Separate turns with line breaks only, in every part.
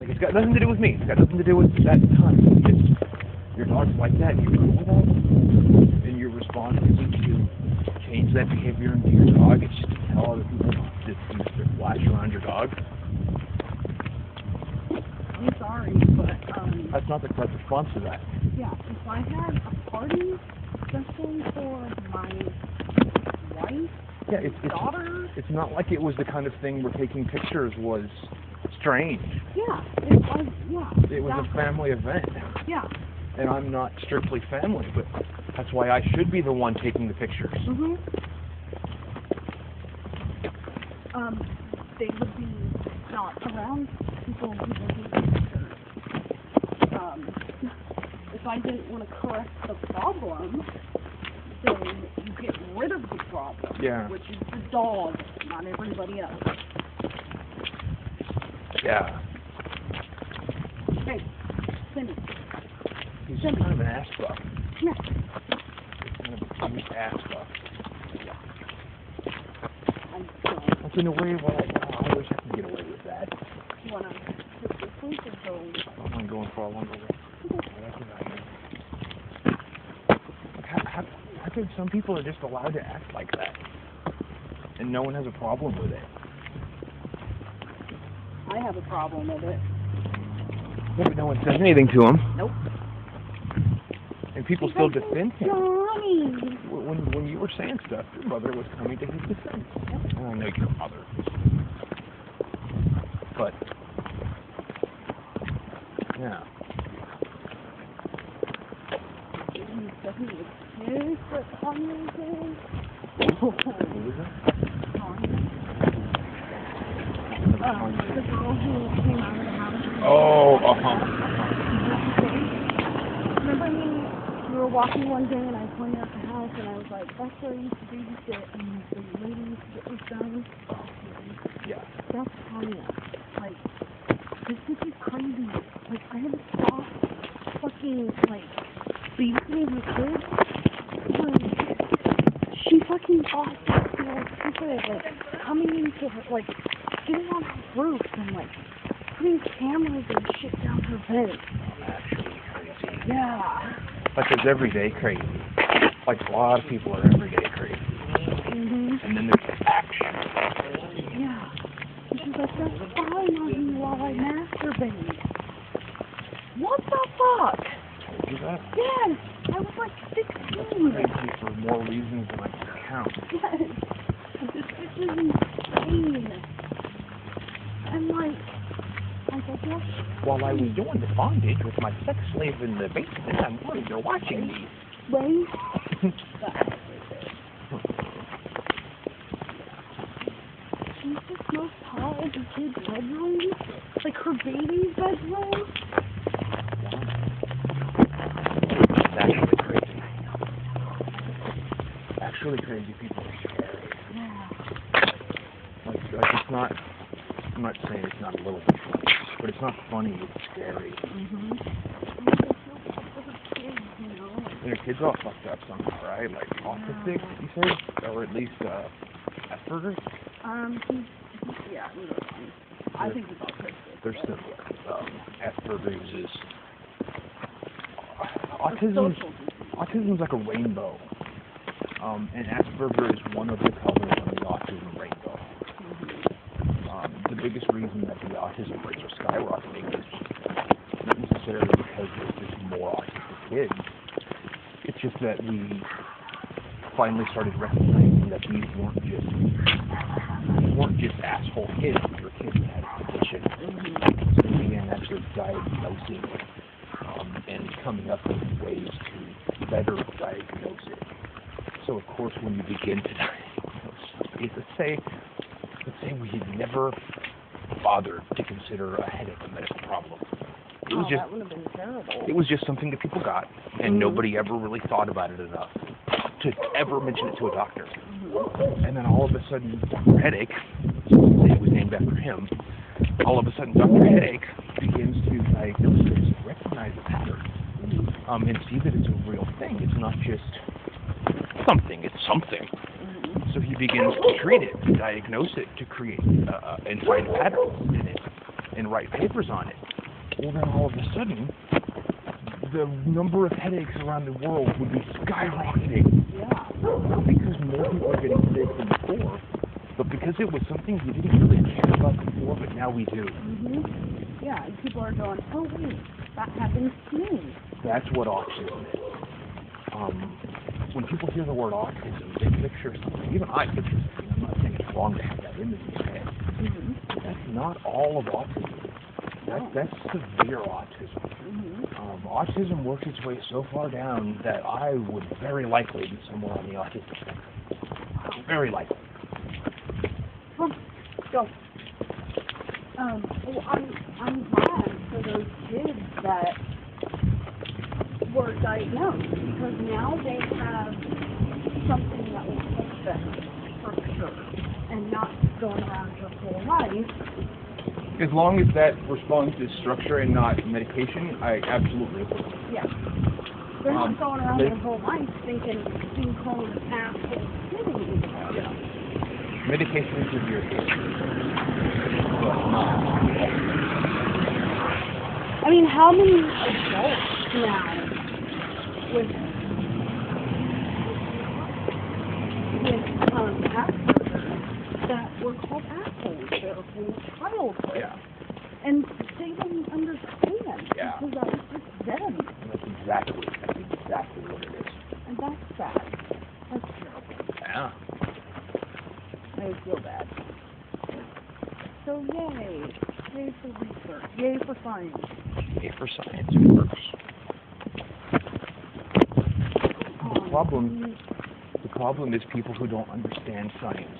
Like, it's got nothing to do with me. It's got nothing to do with that time. It's your dog's like that. You go with that, and your response isn't to change that behavior into your dog. It's just to tell other people to flash around your dog.
I'm sorry, but
that's not the correct response to that.
Yeah, if I had a party, especially for my wife, daughter.
It's not like it was the kind of thing where taking pictures was strange.
Yeah, it was. Yeah,
it was a family event.
Yeah.
And I'm not strictly family, but that's why I should be the one taking the pictures.
Mhm. They would be not around people who take pictures. If I didn't want to correct the problem, then you get rid of the problem, which is the dog, not everybody else.
Yeah.
Hey, Cindy.
He's kind of an ass fuck.
Yeah.
He's kind of a cute ass fuck.
I'm sorry.
That's in a way why I wish I could get away with that.
You want to take this one or go?
I'm going for a longer way. How come some people are just allowed to act like that? And no one has a problem with it?
I have a problem with it.
Yeah, but no one says anything to him.
Nope.
And people still defend him.
Johnny!
When you were saying stuff, your mother was coming to his defense.
Yep.
I know your mother. But, yeah.
Doesn't exist what Tanya is?
Who is that?
Tanya. The girl who came out of the house.
Oh,
Remember we were walking one day and I pointed out the house and I was like, that's where I used to babysit and the lady used to get this done.
Yeah.
That's Tanya. Like, this is crazy. Like, I had to stop fucking, like, babysitting her kids. She fucking thought that there were people, like, coming into her, like, getting on her roof and, like, putting cameras and shit down her bed.
Actually crazy.
Yeah.
Like, there's everyday crazy. Like, a lot of people are everyday crazy.
Mhm.
And then there's action.
Yeah. And she's like, that's fine on me while I masturbate. What the fuck?
Told you that?
Yes. I was like 16.
Crazy for more reasons than I can count.
Yes. This bitch is insane. And like, I guess.
While I was doing the bondage with my sex slave in the basement, I'm worried they're watching me.
Wait. She's just most hot in the kid's bedroom. Like her baby's bedroom.
It's actually crazy. Actually crazy people are scary.
Yeah.
Like it's not, I'm not saying it's not a little bit funny, but it's not funny, it's scary.
Mhm.
And your kid's all fucked up somehow, right? Like autistic, you say? Or at least Asperger's?
Yeah, I think he's autistic.
They're similar. Asperger's is autism's like a rainbow. And Asperger is one of the colors on the autism rainbow. The biggest reason that the autism rates are skyrocketing is not necessarily because there's just more autistic kids. It's just that we finally started recognizing that these weren't just asshole kids. These were kids that had a condition. So we began actually diagnosing and coming up with ways to better diagnose it. So of course, when you begin to diagnose somebody, let's say we had never bothered to consider a headache a medical problem. It was just,
that would have been terrible.
It was just something that people got, and nobody ever really thought about it enough to ever mention it to a doctor. And then all of a sudden, Dr. Headache, it was named after him, all of a sudden Dr. Headache begins to diagnose this, recognize the pattern, and see that it's a real thing. It's not just something, it's something. So he begins to treat it, to diagnose it, to create and find patterns in it, and write papers on it. Well, then all of a sudden, the number of headaches around the world would be skyrocketing.
Yeah.
Not because more people are getting headaches than before, but because it was something we didn't really care about before, but now we do.
Yeah, and people are going, oh wait, that happens to me.
That's what autism is. When people hear the word autism, they picture something. Even I picture something. I'm not saying it's wrong to have that image in your head. That's not all of autism. That's severe autism. Autism works its way so far down that I would very likely be somewhere on the autistic spectrum. Very likely.
Come, go. Well, I'm glad for those kids that were diagnosed, because now they have something that will help them for sure, and not going around their whole life.
As long as that response is structure and not medication, I absolutely agree.
Yeah. They're not going around their whole life thinking being called an asshole sitting.
Yeah. Medication is severe case. But not.
I mean, how many adults now with Asperger's that were called assholes their whole childhood?
Yeah.
And they don't understand.
Yeah.
Because that was just them.
That's exactly what it is.
And that's sad. That's terrible.
Yeah.
I feel bad. So yay. Yay for research. Yay for science.
Yay for science, it works. The problem is people who don't understand science.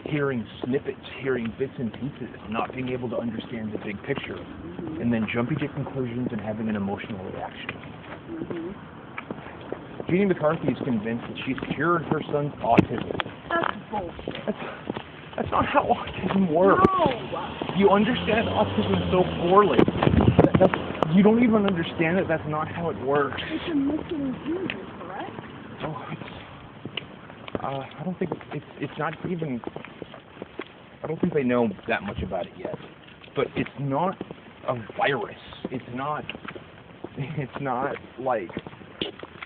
Hearing snippets, hearing bits and pieces, not being able to understand the big picture, and then jumping to conclusions and having an emotional reaction. Jeannie McCarthy is convinced that she's cured her son's autism.
That's bullshit.
That's not how autism works.
No!
You understand autism so poorly. You don't even understand that that's not how it works.
It's a missing gene, correct?
Oh, I don't think it's not even. I don't think they know that much about it yet. But it's not a virus. It's not like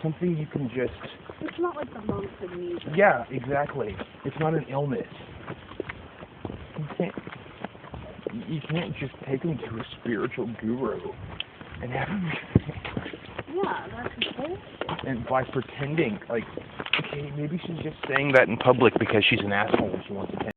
something you can just.
It's not like the most amazing.
Yeah, exactly. It's not an illness. You can't just take him to a spiritual guru and have him.
Yeah, that's bullshit.
And by pretending, like, okay, maybe she's just saying that in public because she's an asshole and she wants attention.